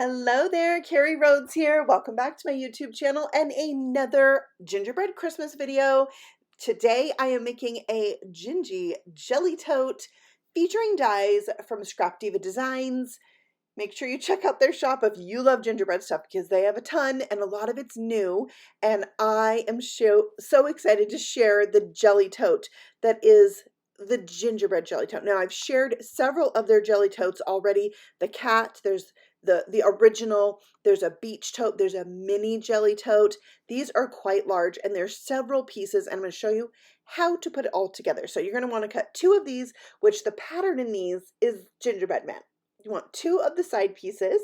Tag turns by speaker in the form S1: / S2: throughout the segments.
S1: Hello there, Carrie Rhodes here. Welcome back to my YouTube channel and another Gingerbread Christmas video. Today I am making a Gingy Jelly Tote featuring dies from Scrap Diva Designs. Make sure you check out their shop if you love gingerbread stuff because they have a ton and a lot of it's new. And I am so excited to share the Jelly Tote that is the Gingerbread Jelly Tote. Now I've shared several of their Jelly Totes already. The cat, there's the original, there's a beach tote, there's a mini jelly tote. These are quite large and there's several pieces and I'm going to show you how to put it all together. So you're going to want to cut two of these, which the pattern in these is gingerbread man. You want two of the side pieces,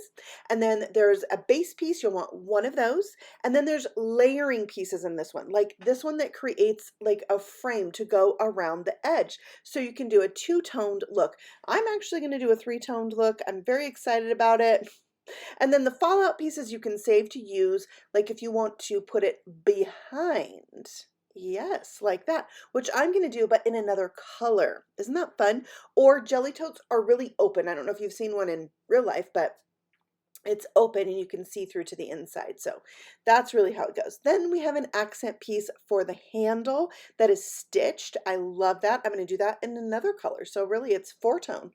S1: and then there's a base piece, you'll want one of those, and then there's layering pieces in this one, like this one that creates like a frame to go around the edge. So you can do a two-toned look. I'm actually going to do a three-toned look. I'm very excited about it. And then the fallout pieces you can save to use, like if you want to put it behind. Yes, like that, which I'm going to do, but in another color. Isn't that fun? Or jelly totes are really open. I don't know if you've seen one in real life, but it's open and you can see through to the inside. So that's really how it goes. Then we have an accent piece for the handle that is stitched. I love that. I'm going to do that in another color. So really it's four-tone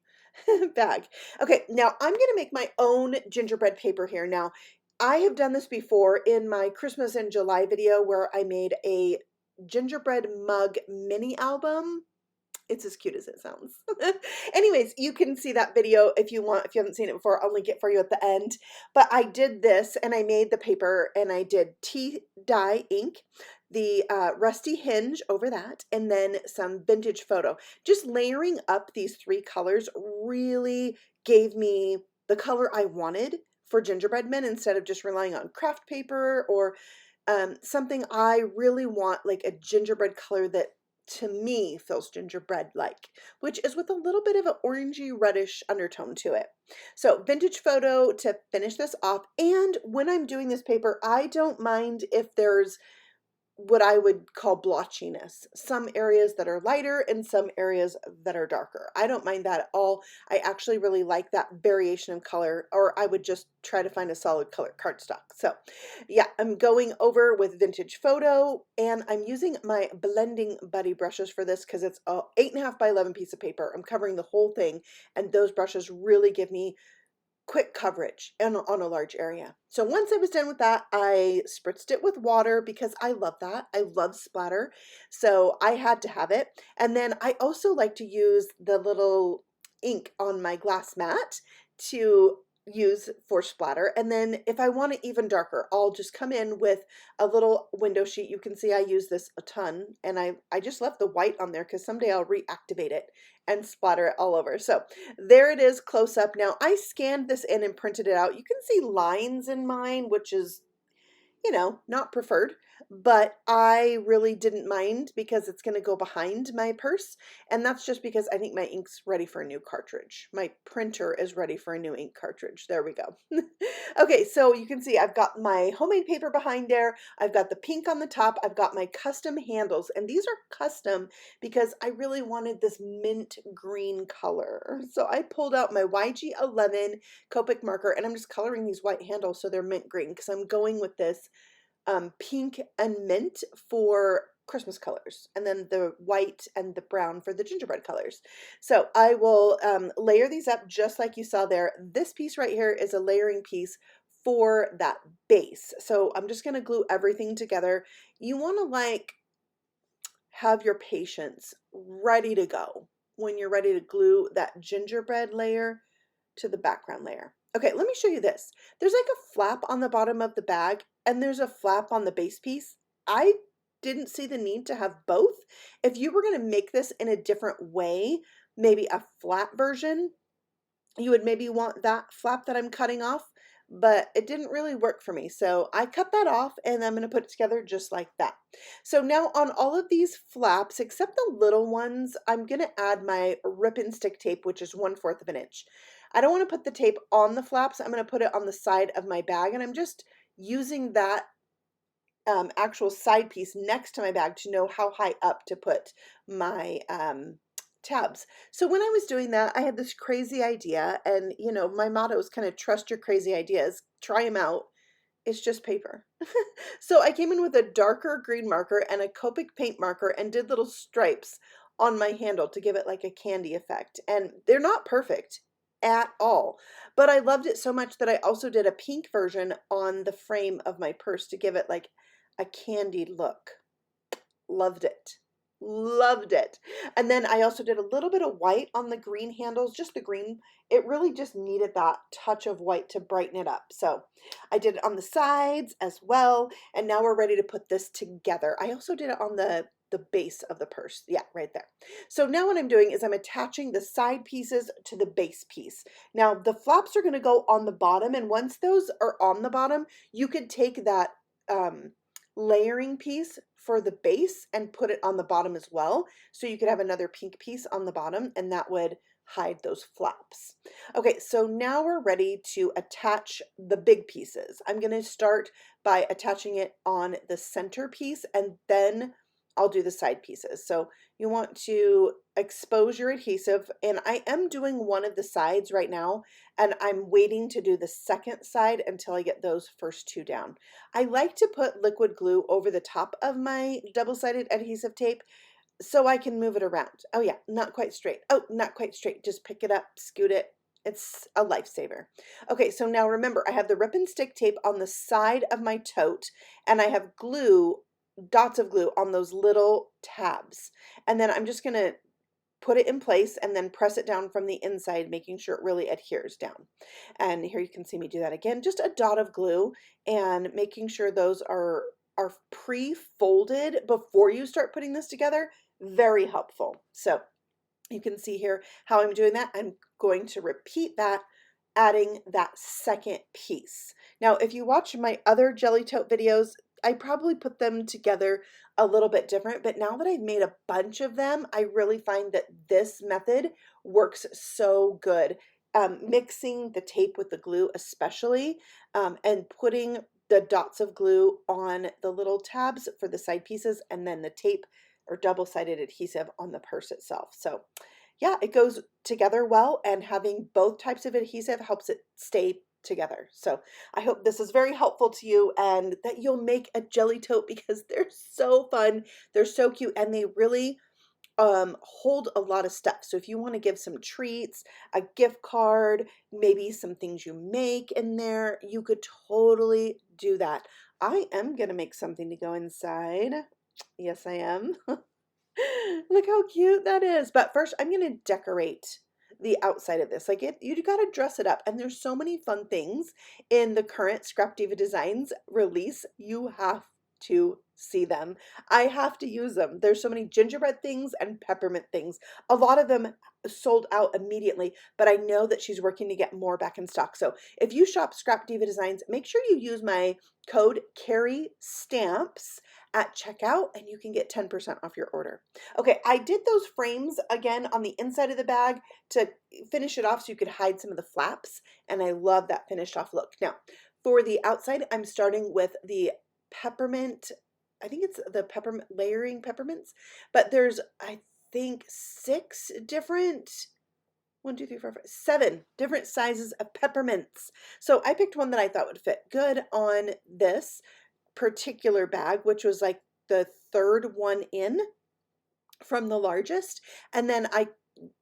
S1: bag. Okay, now I'm going to make my own gingerbread paper here. Now, I have done this before in my Christmas in July video where I made a gingerbread mug mini album. It's as cute as it sounds. Anyways, you can see that video if you want. If you haven't seen it before, I'll link it for you at the end. But I did this and I made the paper and I did tea dye ink, the rusty hinge over that, and then some vintage photo. Just layering up these three colors really gave me the color I wanted for gingerbread men instead of just relying on craft paper or something. I really want like a gingerbread color that to me feels gingerbread like, which is with a little bit of an orangey reddish undertone to it. So vintage photo to finish this off. And when I'm doing this paper, I don't mind if there's what I would call blotchiness. Some areas that are lighter and some areas that are darker. I don't mind that at all. I actually really like that variation of color, or I would just try to find a solid color cardstock. So yeah, I'm going over with vintage photo and I'm using my blending buddy brushes for this because it's a 8.5 by 11 piece of paper. I'm covering the whole thing and those brushes really give me quick coverage and on a large area. So once I was done with that, I spritzed it with water because I love that. I love splatter. So I had to have it. And then I also like to use the little ink on my glass mat to use for splatter. And then if I want it even darker, I'll just come in with a little window sheet. You can see I use this a ton and I just left the white on there because someday I'll reactivate it and splatter it all over. So there it is close up. Now I scanned this in and printed it out. You can see lines in mine, which is, you know, not preferred, but I really didn't mind because it's going to go behind my purse. And that's just because I think my ink's ready for a new cartridge. My printer is ready for a new ink cartridge. There we go. Okay, so you can see I've got my homemade paper behind there. I've got the pink on the top. I've got my custom handles, and these are custom because I really wanted this mint green color. So I pulled out my YG11 Copic marker and I'm just coloring these white handles so they're mint green because I'm going with this pink and mint for Christmas colors, and then the white and the brown for the gingerbread colors. So I will layer these up just like you saw there. This piece right here is a layering piece for that base. So I'm just going to glue everything together. You want to like have your patience ready to go when you're ready to glue that gingerbread layer to the background layer. Okay, let me show you this. There's like a flap on the bottom of the bag and there's a flap on the base piece. I didn't see the need to have both. If you were going to make this in a different way, maybe a flat version, you would maybe want that flap that I'm cutting off, but it didn't really work for me. So I cut that off and I'm going to put it together just like that. So now on all of these flaps, except the little ones, I'm going to add my rip and stick tape, which is 1/4 of an inch. I don't want to put the tape on the flaps. I'm going to put it on the side of my bag and I'm just using that actual side piece next to my bag to know how high up to put my tabs. So when I was doing that, I had this crazy idea, and you know, my motto is kind of trust your crazy ideas, try them out. It's just paper. So I came in with a darker green marker and a Copic paint marker and did little stripes on my handle to give it like a candy effect. And they're not perfect at all, but I loved it so much that I also did a pink version on the frame of my purse to give it like a candied look. Loved it. Loved it. And then I also did a little bit of white on the green handles, just the green. It really just needed that touch of white to brighten it up. So I did it on the sides as well. And now we're ready to put this together. I also did it on the base of the purse. Yeah, right there. So now what I'm doing is I'm attaching the side pieces to the base piece. Now the flaps are going to go on the bottom. And once those are on the bottom, you could take that layering piece for the base and put it on the bottom as well. So you could have another pink piece on the bottom and that would hide those flaps. Okay, so now we're ready to attach the big pieces. I'm going to start by attaching it on the center piece and then I'll do the side pieces. So you want to expose your adhesive, and I am doing one of the sides right now, and I'm waiting to do the second side until I get those first two down. I like to put liquid glue over the top of my double-sided adhesive tape so I can move it around. Oh yeah, not quite straight. Oh, not quite straight. Just pick it up, scoot it. It's a lifesaver. Okay, so now remember, I have the rip and stick tape on the side of my tote, and I have glue, dots of glue on those little tabs. And then I'm just going to put it in place and then press it down from the inside, making sure it really adheres down. And here you can see me do that again, just a dot of glue and making sure those are pre-folded before you start putting this together. Very helpful. So you can see here how I'm doing that. I'm going to repeat that, adding that second piece. Now, if you watch my other jelly tote videos, I probably put them together a little bit different, but now that I've made a bunch of them, I really find that this method works so good. Mixing the tape with the glue especially, and putting the dots of glue on the little tabs for the side pieces, and then the tape or double-sided adhesive on the purse itself. So yeah, it goes together well, and having both types of adhesive helps it stay together. So I hope this is very helpful to you and that you'll make a jelly tote because they're so fun. They're so cute and they really hold a lot of stuff. So if you want to give some treats, a gift card, maybe some things you make in there, you could totally do that. I am going to make something to go inside. Yes, I am. Look how cute that is. But first, I'm going to decorate the outside of this. Like you got to dress it up. And there's so many fun things in the current Scrap Diva Designs release. You have to see them. I have to use them. There's so many gingerbread things and peppermint things. A lot of them sold out immediately, but I know that she's working to get more back in stock. So if you shop Scrap Diva Designs, make sure you use my code Carrie Stamps at checkout and you can get 10% off your order. Okay, I did those frames again on the inside of the bag to finish it off so you could hide some of the flaps, and I love that finished off look. Now, for the outside, I'm starting with the peppermint. I think it's the peppermint layering peppermints, but there's, I think, 6 different, 1, 2, 3, 4, 5, 7 different sizes of peppermints. So I picked one that I thought would fit good on this particular bag, which was like the third one in from the largest. And then I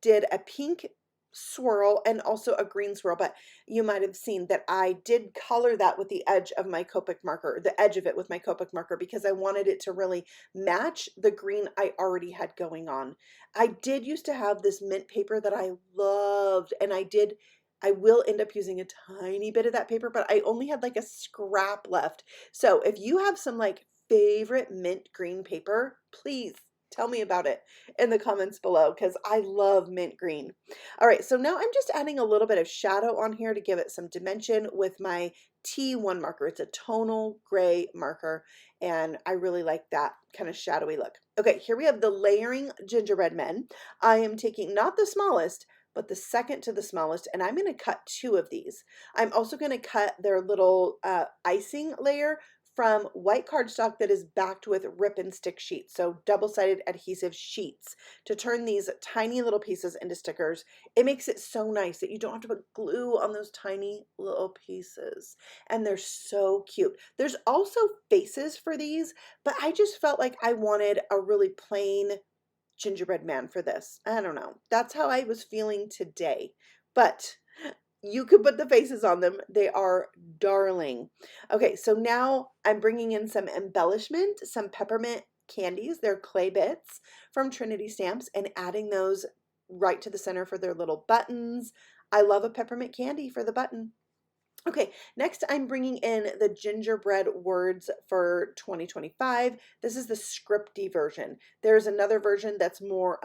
S1: did a pink swirl and also a green swirl, but you might have seen that I did color that with the edge of my Copic marker, the edge of it with my Copic marker, because I wanted it to really match the green I already had going on. I did used to have this mint paper that I loved, and I will end up using a tiny bit of that paper, but I only had like a scrap left. So if you have some like favorite mint green paper, please tell me about it in the comments below because I love mint green. All right, so now I'm just adding a little bit of shadow on here to give it some dimension with my T1 marker. It's a tonal gray marker, and I really like that kind of shadowy look. Okay, here we have the layering gingerbread men. I am taking not the smallest, but the second to the smallest, and I'm going to cut 2 of these. I'm also going to cut their little icing layer from white cardstock that is backed with rip and stick sheets, so double-sided adhesive sheets to turn these tiny little pieces into stickers. It makes it so nice that you don't have to put glue on those tiny little pieces, and they're so cute. There's also faces for these, but I just felt like I wanted a really plain gingerbread man for this. I don't know. That's how I was feeling today. But you could put the faces on them. They are darling. Okay, so now I'm bringing in some embellishment, some peppermint candies. They're clay bits from Trinity stamps, and adding those right to the center for their little buttons. I love a peppermint candy for the button. Okay, next I'm bringing in the gingerbread words for 2025. This is the scripty version. There's another version that's more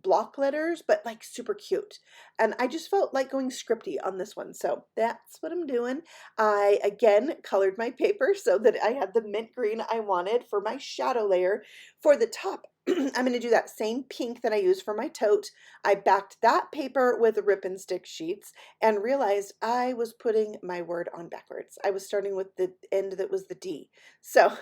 S1: block letters, but like super cute. And I just felt like going scripty on this one. So that's what I'm doing. I, again, colored my paper so that I had the mint green I wanted for my shadow layer. For the top, I'm going to do that same pink that I used for my tote. I backed that paper with rip and stick sheets and realized I was putting my word on backwards. I was starting with the end that was the D. So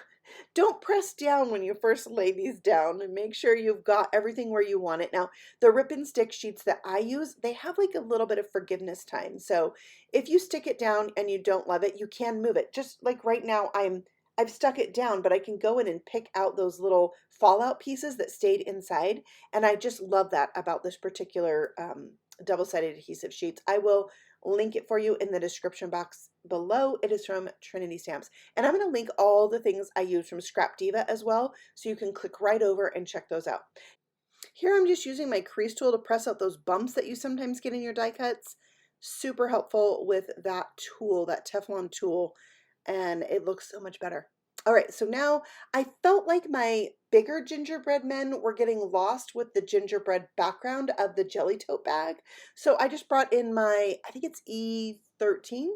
S1: don't press down when you first lay these down, and make sure you've got everything where you want it. Now, the rip and stick sheets that I use, they have like a little bit of forgiveness time. So if you stick it down and you don't love it, you can move it. Just like right now, I've stuck it down, but I can go in and pick out those little fallout pieces that stayed inside. And I just love that about this particular double-sided adhesive sheets. I will link it for you in the description box below. It is from Trinity Stamps. And I'm going to link all the things I use from Scrap Diva as well, so you can click right over and check those out. Here I'm just using my crease tool to press out those bumps that you sometimes get in your die cuts. Super helpful with that tool, that Teflon tool, and it looks so much better. All right, so now I felt like my bigger gingerbread men were getting lost with the gingerbread background of the jelly tote bag. So I just brought in my, I think it's E13,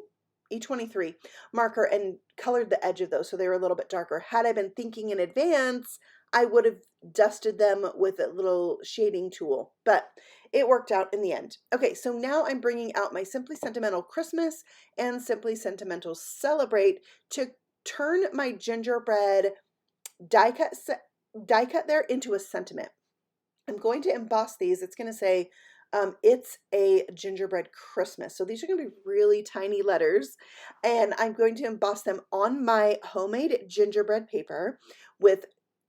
S1: E23 marker and colored the edge of those so they were a little bit darker. Had I been thinking in advance, I would have dusted them with a little shading tool, but it worked out in the end. Okay, so now I'm bringing out my Simply Sentimental Christmas and Simply Sentimental Celebrate to turn my gingerbread die cut there into a sentiment. I'm going to emboss these. It's going to say, it's a gingerbread Christmas. So these are going to be really tiny letters, and I'm going to emboss them on my homemade gingerbread paper with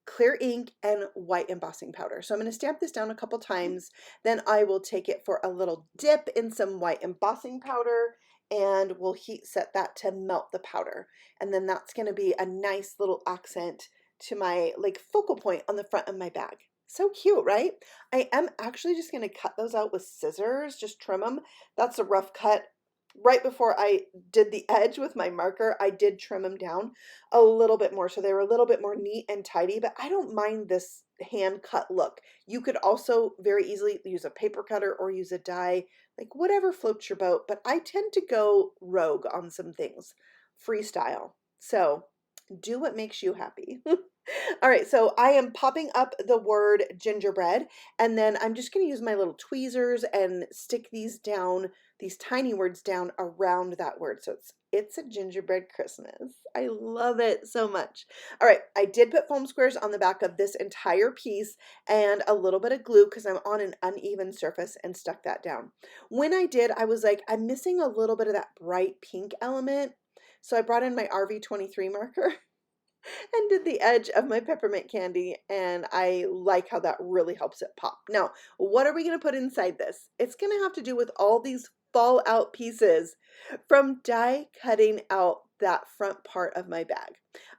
S1: clear ink and white embossing powder. So I'm going to stamp this down a couple times, then I will take it for a little dip in some white embossing powder, and we'll heat set that to melt the powder. And then that's going to be a nice little accent to my like focal point on the front of my bag. So cute, right? I am actually just going to cut those out with scissors, just trim them. That's a rough cut. Right before I did the edge with my marker, I did trim them down a little bit more, so they were a little bit more neat and tidy, but I don't mind this hand cut look. You could also very easily use a paper cutter or use a die, like whatever floats your boat, but I tend to go rogue on some things, freestyle. So do what makes you happy. All right, so I am popping up the word gingerbread, and then I'm just going to use my little tweezers and stick these down, these tiny words down around that word. So it's a gingerbread Christmas. I love it so much. All right, I did put foam squares on the back of this entire piece and a little bit of glue because I'm on an uneven surface, and stuck that down. When I did, I was like, I'm missing a little bit of that bright pink element. So I brought in my RV23 marker and did the edge of my peppermint candy, and I like how that really helps it pop. Now, what are we going to put inside this? It's going to have to do with all these fallout pieces from die cutting out that front part of my bag.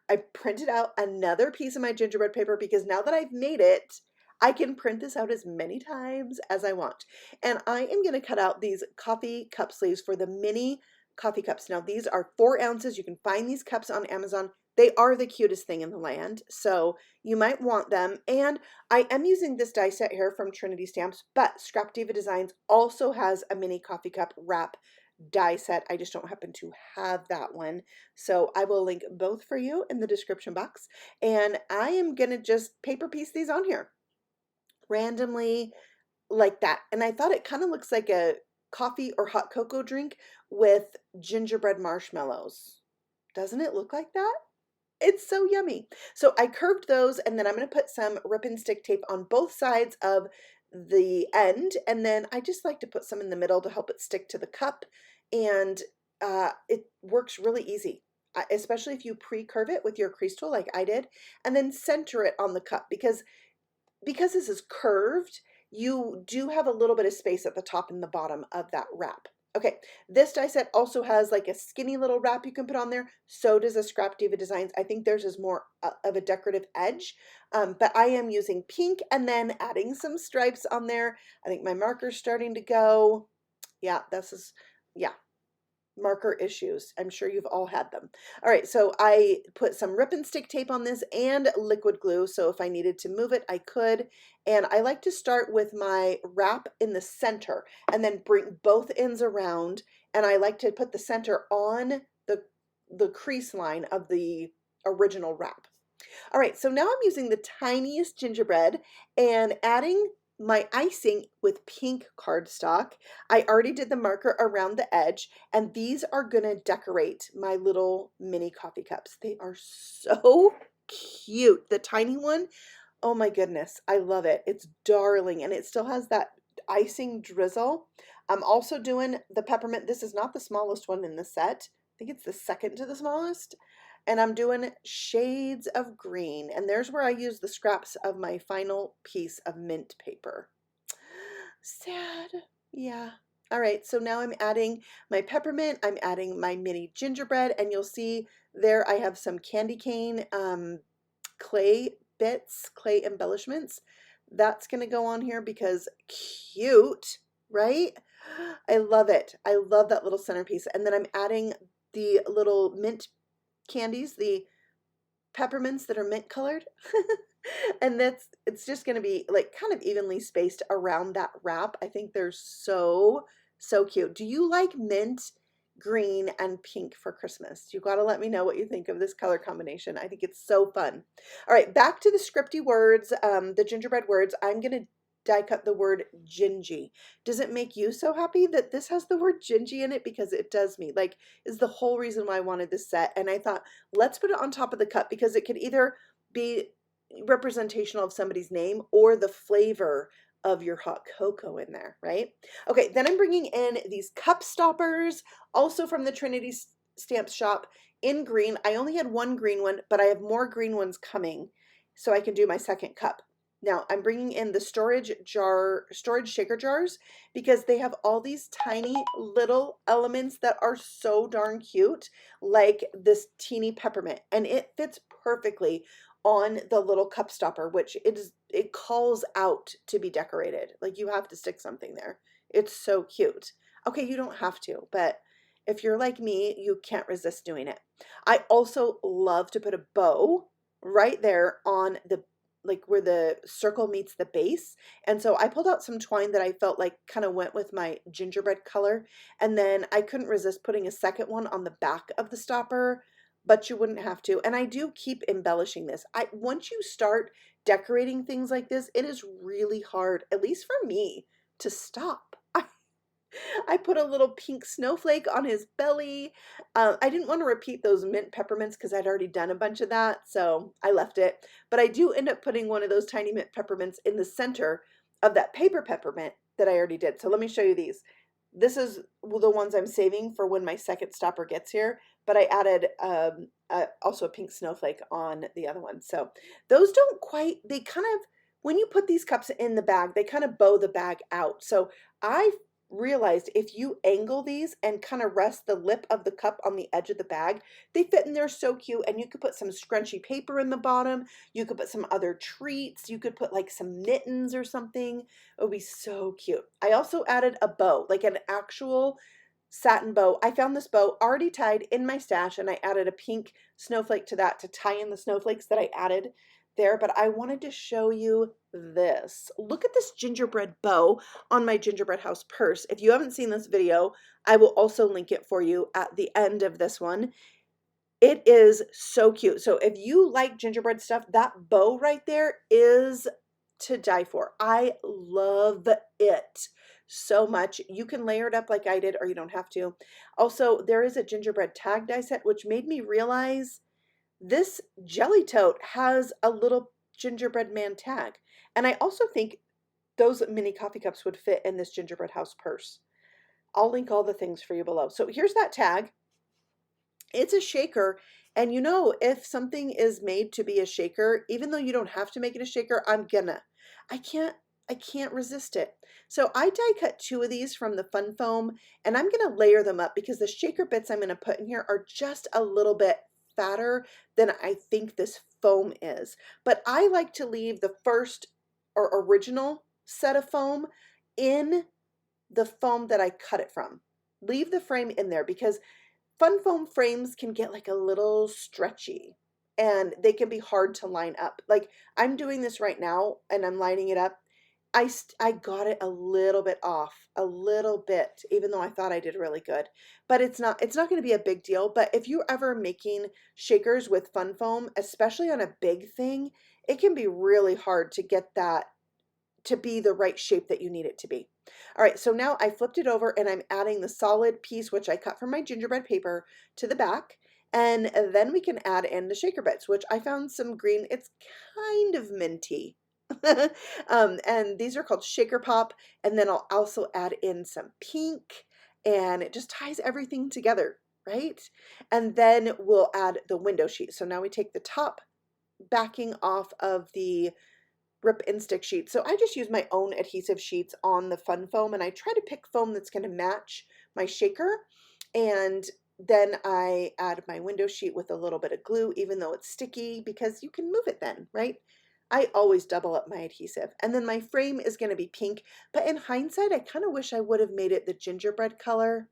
S1: I printed out another piece of my gingerbread paper because now that I've made it, I can print this out as many times as I want. And I am going to cut out these coffee cup sleeves for the mini coffee cups. Now, these are 4 ounces. You can find these cups on Amazon. They are the cutest thing in the land, so you might want them. And I am using this die set here from Trinity Stamps, but Scrap Diva Designs also has a mini coffee cup wrap die set. I just don't happen to have that one, so I will link both for you in the description box. And I am going to just paper piece these on here randomly like that. And I thought it kind of looks like a coffee or hot cocoa drink with gingerbread marshmallows. Doesn't it look like that? It's so yummy. So I curved those, and then I'm going to put some rip and stick tape on both sides of the end, and then I just like to put some in the middle to help it stick to the cup, and it works really easy, especially if you pre-curve it with your crease tool like I did, and then center it on the cup, because this is curved, you do have a little bit of space at the top and the bottom of that wrap. Okay, this die set also has like a skinny little wrap you can put on there. So does a Scrap Diva Designs. I think theirs is more of a decorative edge, but I am using pink and then adding some stripes on there. I think my marker's starting to go. Yeah, yeah, marker issues. I'm sure you've all had them. All right, so I put some rip and stick tape on this and liquid glue, so if I needed to move it, I could. And I like to start with my wrap in the center and then bring both ends around, and I like to put the center on the crease line of the original wrap. All right, so now I'm using the tiniest gingerbread and adding my icing with pink cardstock. I already did the marker around the edge, and these are gonna decorate my little mini coffee cups. They are so cute. The tiny one, oh my goodness, I love it. It's darling, and it still has that icing drizzle. I'm also doing the peppermint. This is not the smallest one in the set. I think it's the second to the smallest. And I'm doing shades of green. And there's where I use the scraps of my final piece of mint paper. Sad. Yeah. All right, so now I'm adding my peppermint. I'm adding my mini gingerbread. And you'll see there I have some candy cane clay bits, clay embellishments. That's going to go on here because cute, right? I love it. I love that little centerpiece. And then I'm adding the little mint candies, the peppermints that are mint colored. And it's just going to be like kind of evenly spaced around that wrap. I think they're so cute. Do you like mint, green, and pink for Christmas? You got to let me know what you think of this color combination. I think it's so fun. All right, back to the scripty words, the gingerbread words. I'm going to die cut the word gingy. Does it make you so happy that this has the word gingy in it? Because it does me. Like, is the whole reason why I wanted this set. And I thought, let's put it on top of the cup because it could either be representational of somebody's name or the flavor of your hot cocoa in there, right? Okay, then I'm bringing in these cup stoppers, also from the Trinity stamp shop in green. I only had one green one, but I have more green ones coming so I can do my second cup. Now I'm bringing in the storage shaker jars because they have all these tiny little elements that are so darn cute, like this teeny peppermint, and it fits perfectly on the little cup stopper, which it calls out to be decorated. Like you have to stick something there. It's so cute. Okay, you don't have to, but if you're like me, you can't resist doing it. I also love to put a bow right there on the like where the circle meets the base. And so I pulled out some twine that I felt like kind of went with my gingerbread color. And then I couldn't resist putting a second one on the back of the stopper, but you wouldn't have to. And I do keep embellishing this. Once you start decorating things like this, it is really hard, at least for me, to stop. I put a little pink snowflake on his belly. I didn't want to repeat those mint peppermints because I'd already done a bunch of that, so I left it. But I do end up putting one of those tiny mint peppermints in the center of that paper peppermint that I already did. So let me show you these. This is the ones I'm saving for when my second stopper gets here, but I added also a pink snowflake on the other one. So those don't quite, they kind of, when you put these cups in the bag, they kind of bow the bag out. So I realized if you angle these and kind of rest the lip of the cup on the edge of the bag, they fit in there so cute. And you could put some scrunchy paper in the bottom. You could put some other treats. You could put like some mittens or something. It would be so cute. I also added a bow, like an actual satin bow. I found this bow already tied in my stash, and I added a pink snowflake to that to tie in the snowflakes that I added there. But I wanted to show you this. Look at this gingerbread bow on my gingerbread house purse. If you haven't seen this video, I will also link it for you at the end of this one. It is so cute. So if you like gingerbread stuff, that bow right there is to die for. I love it so much. You can layer it up like I did, or you don't have to. Also, there is a gingerbread tag die set, which made me realize This jelly tote has a little gingerbread man tag. And I also think those mini coffee cups would fit in this gingerbread house purse. I'll link all the things for you below. So here's that tag. It's a shaker. And you know, if something is made to be a shaker, even though you don't have to make it a shaker, I can't resist it. So I die cut 2 of these from the Fun Foam, and I'm gonna layer them up because the shaker bits I'm gonna put in here are just a little bit fatter than I think this foam is. But I like to leave the first or original set of foam in the foam that I cut it from. Leave the frame in there because Fun Foam frames can get like a little stretchy and they can be hard to line up. Like I'm doing this right now and I'm lining it up. I got it a little bit off, a little bit, even though I thought I did really good. But it's not going to be a big deal. But if you're ever making shakers with Fun Foam, especially on a big thing, it can be really hard to get that to be the right shape that you need it to be. All right, so now I flipped it over and I'm adding the solid piece, which I cut from my gingerbread paper, to the back. And then we can add in the shaker bits, which I found some green. It's kind of minty. And these are called Shaker Pop. And then I'll also add in some pink, and it just ties everything together, right? And then we'll add the window sheet. So now we take the top backing off of the rip and stick sheet. So I just use my own adhesive sheets on the Fun Foam, and I try to pick foam that's going to match my shaker. And then I add my window sheet with a little bit of glue, even though it's sticky, because you can move it then, right? I always double up my adhesive. And then my frame is going to be pink, but in hindsight, I kind of wish I would have made it the gingerbread color.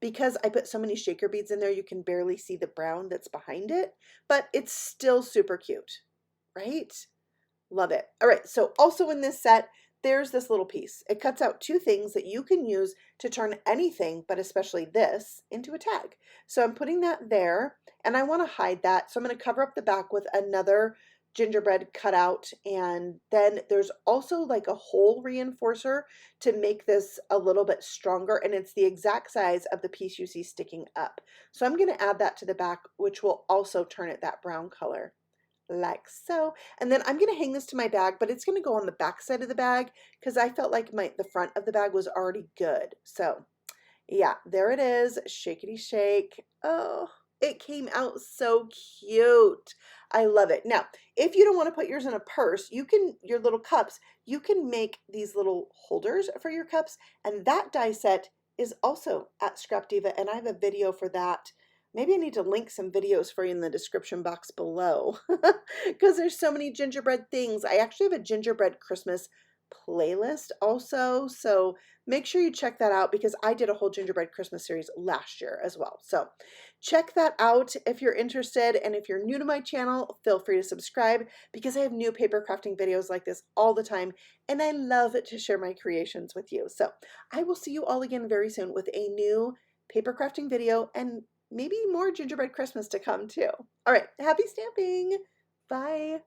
S1: Because I put so many shaker beads in there, you can barely see the brown that's behind it, but it's still super cute, right? Love it. All right, so also in this set, there's this little piece. It cuts out 2 things that you can use to turn anything, but especially this, into a tag. So I'm putting that there, and I want to hide that. So I'm going to cover up the back with another gingerbread cutout, and then there's also like a hole reinforcer to make this a little bit stronger, and it's the exact size of the piece you see sticking up. So I'm going to add that to the back, which will also turn it that brown color, like so. And then I'm going to hang this to my bag, but it's going to go on the back side of the bag because I felt like the front of the bag was already good. So yeah, there it is. Shakety shake. Oh, it came out so cute. I love it. Now, if you don't want to put yours in a purse, your little cups, you can make these little holders for your cups. And that die set is also at Scrap Diva, and I have a video for that. Maybe I need to link some videos for you in the description box below because there's so many gingerbread things. I actually have a gingerbread Christmas playlist also, so make sure you check that out because I did a whole gingerbread Christmas series last year as well. So check that out if you're interested, and if you're new to my channel, feel free to subscribe because I have new paper crafting videos like this all the time, and I love to share my creations with you. So I will see you all again very soon with a new paper crafting video and maybe more gingerbread Christmas to come too. All right, happy stamping. Bye.